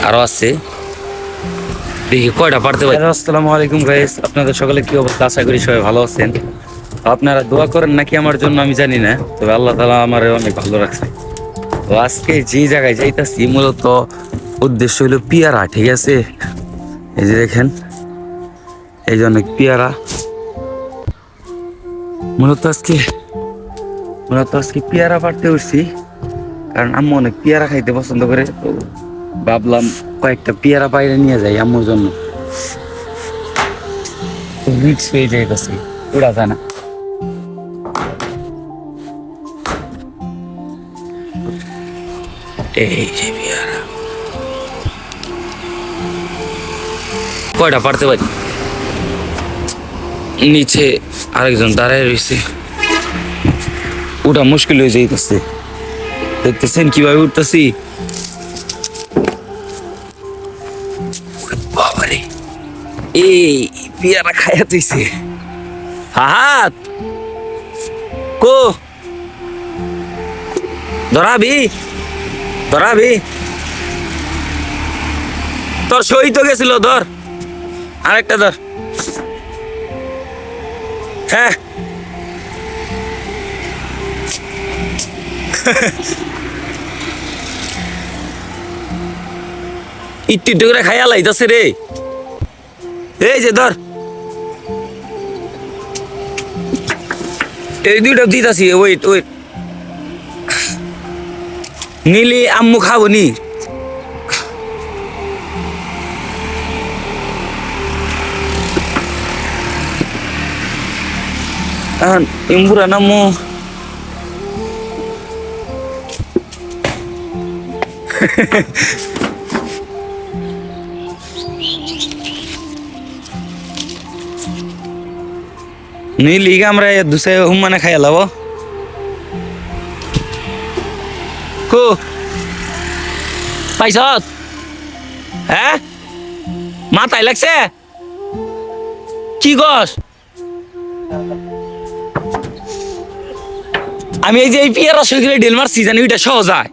আরো আছে, দেখি কয়টা পারতে পারি। আসসালামু আলাইকুম গাইস, আপনাদের সকলে কি অবস্থা? আশা করি সবাই ভালো আছেন। আপনারা দোয়া করেন নাকি আমার জন্য আমি জানি না, তবে আল্লাহ তাআলা আমারে অনেক ভালো রাখছে। তো আজকে যে জায়গায় যাইতাছি মূলত উদ্দেশ্য হলো পিয়ারা, ঠিক আছে? এই যে দেখেন, এই যে অনেক পিয়ারা। মূলত আজকে পেয়ারা পাড়তে উঠছি, কারণ আম্মু অনেক পেয়ারা খাইতে পছন্দ করে। তো ভাবলাম কয়েকটা পেয়ারা বাইরে নিয়ে যাই আম্মুর জন্য। রিক্স পেয়ে যাইতেছি, উড়া যায় না। এই যে পেয়ারা, কয়টা পারতে পারি। নিচে আরেকজন দাঁড়ায় রয়েছে, ওটা মুশকিল হয়ে যাইতেছে। দেখতেছেন কিভাবে উঠতেছি। বাবারে, এই পেয়ারা খাইয়া তুইছে। হাত কো ধরাবি, তোর সই তো গেছিল, ধর আরেকটা ধর। হ্যাঁ একটু করে খাইয়া লাইতাছে রে। এই যে ধর, এই দুইটা দিতাছি। ওয়েট নিলি আম্মু খাবো নি। ইম্বুরা নামু নিলি আমরা দুসে হুমানে খাইয়া লাভ। কো পাইছ? হ্যাঁ মাথায় লাগছে কি গস? আমি এই যে এই পিয়ারা সইলে ডেল মারছি, জানি ওইটা সহজ হয়।